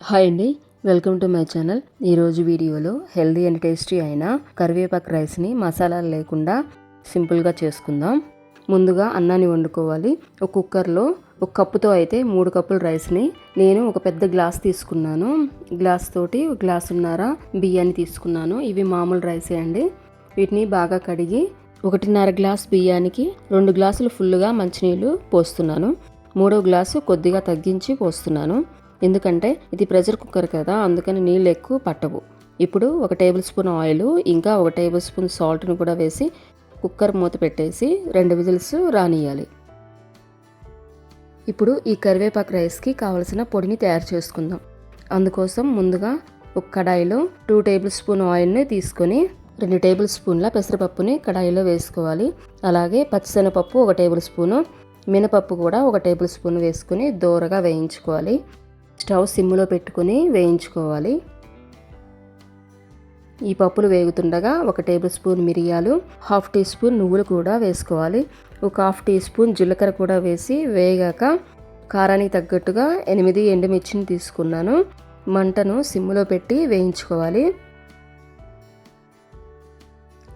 Hi అండి, welcome to my channel. ఈరోజు వీడియోలో హెల్దీ అండ్ టేస్టీ అయిన కరివేపాకు రైస్ని మసాలాలు లేకుండా సింపుల్గా చేసుకుందాం. ముందుగా అన్నాన్ని వండుకోవాలి. ఒక కుక్కర్లో ఒక కప్పుతో అయితే 3 కప్పుల రైస్ని నేను ఒక పెద్ద గ్లాస్ తీసుకున్నాను. గ్లాస్ తోటి గ్లాసున్నర బియ్యాన్ని తీసుకున్నాను. ఇవి మామూలు రైసే అండి. వీటిని బాగా కడిగి 1.5 గ్లాస్ బియ్యానికి 2 గ్లాసులు ఫుల్గా మంచినీళ్ళు పోస్తున్నాను. 3వ గ్లాసు కొద్దిగా తగ్గించి పోస్తున్నాను. ఎందుకంటే ఇది ప్రెషర్ కుక్కర్ కదా, అందుకని నీళ్ళు ఎక్కువ పట్టవు. ఇప్పుడు 1 టేబుల్ స్పూన్ ఆయిల్ ఇంకా 1 టేబుల్ స్పూన్ సాల్ట్ను కూడా వేసి కుక్కర్ మూత పెట్టేసి 2 విజిల్స్ రానియాలి. ఇప్పుడు ఈ కరివేపాకు రైస్కి కావలసిన పొడిని తయారు చేసుకుందాం. అందుకోసం ముందుగా ఒక కడాయిలో 2 టేబుల్ స్పూన్ ఆయిల్ని తీసుకొని 2 టేబుల్ స్పూన్ల పెసరపప్పుని కడాయిలో వేసుకోవాలి. అలాగే పచ్చిశనగపప్పు 1 టేబుల్ స్పూను, మినపప్పు కూడా 1 టేబుల్ స్పూన్ వేసుకొని దోరగా వేయించుకోవాలి. స్టవ్ సిమ్లో పెట్టుకొని వేయించుకోవాలి. ఈ పప్పులు వేగుతుండగా 1 టేబుల్ స్పూన్ మిరియాలు, 1/2 టీ స్పూన్ నువ్వులు కూడా వేసుకోవాలి. ఒక 1/2 టీ స్పూన్ జీలకర్ర కూడా వేసి వేగాక కారానికి తగ్గట్టుగా 8 ఎండుమిర్చిని తీసుకున్నాను. మంటను సిమ్లో పెట్టి వేయించుకోవాలి.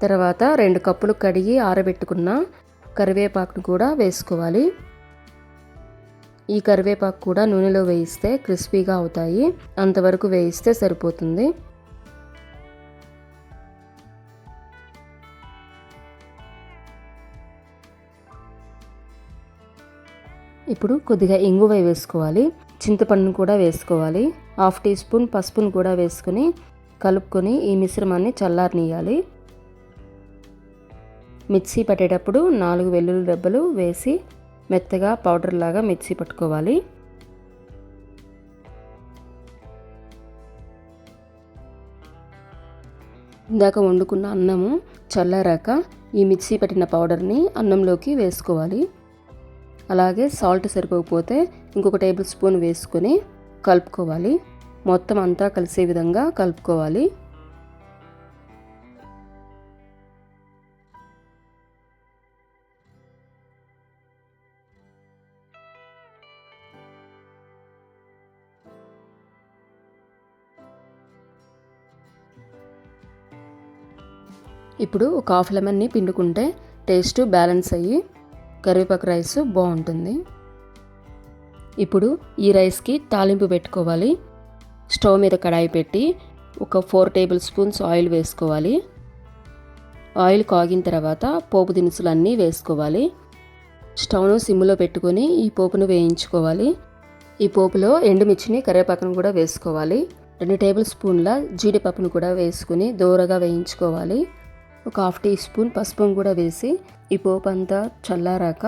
తర్వాత 2 కప్పులు కడిగి ఆరబెట్టుకున్న కరివేపాకును కూడా వేసుకోవాలి. ఈ కరివేపాకు కూడా నూనెలో వేయిస్తే క్రిస్పీగా అవుతాయి. అంతవరకు వేయిస్తే సరిపోతుంది. ఇప్పుడు కొద్దిగా ఇంగువ వేసుకోవాలి. చింతపండును కూడా వేసుకోవాలి. 1/2 టీ స్పూన్ పసుపును కూడా వేసుకొని కలుపుకొని ఈ మిశ్రమాన్ని చల్లారనియాలి. మిక్సీ పట్టేటప్పుడు 4 వెల్లుల్లి రెబ్బలు వేసి మెత్తగా పౌడర్ లాగా మిక్సీ పట్టుకోవాలి. ఇందాక వండుకున్న అన్నము చల్లారాక ఈ మిక్సీ పట్టిన పౌడర్ని అన్నంలోకి వేసుకోవాలి. అలాగే సాల్ట్ సరిపోకపోతే ఇంకొక టేబుల్ స్పూన్ వేసుకొని కలుపుకోవాలి. మొత్తం అంతా కలిసే విధంగా కలుపుకోవాలి. ఇప్పుడు ఒక 1/2 లెమన్ని పిండుకుంటే టేస్ట్ బ్యాలెన్స్ అయ్యి కరివేపాకు రైస్ బాగుంటుంది. ఇప్పుడు ఈ రైస్కి తాలింపు పెట్టుకోవాలి. స్టవ్ మీద కడాయి పెట్టి ఒక 4 టేబుల్ స్పూన్స్ ఆయిల్ వేసుకోవాలి. ఆయిల్ కాగిన తర్వాత పోపు దినుసులు అన్నీ వేసుకోవాలి. స్టవ్ను సిమ్లో పెట్టుకొని ఈ పోపును వేయించుకోవాలి. ఈ పోపులో ఎండుమిర్చిని కరివేపాకును కూడా వేసుకోవాలి. 2 టేబుల్ స్పూన్ల జీడిపప్పును కూడా వేసుకుని దోరగా వేయించుకోవాలి. ఒక 1/2 టీ స్పూన్ పసుపును కూడా వేసి ఈ పోపు అంతా చల్లారాక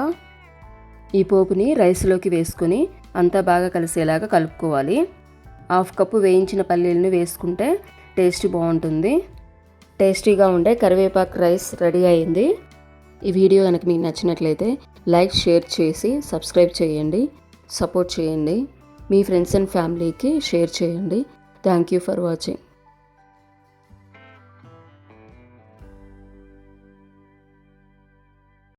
ఈ పోపుని రైస్లోకి వేసుకొని అంతా బాగా కలిసేలాగా కలుపుకోవాలి. 1/2 కప్పు వేయించిన పల్లీలను వేసుకుంటే టేస్ట్ బాగుంటుంది. టేస్టీగా ఉండే కరివేపాకు రైస్ రెడీ అయింది. ఈ వీడియో కనుక మీకు నచ్చినట్లయితే లైక్, షేర్ చేసి సబ్స్క్రైబ్ చేయండి, సపోర్ట్ చేయండి. మీ ఫ్రెండ్స్ అండ్ ఫ్యామిలీకి షేర్ చేయండి. Thank you for watching.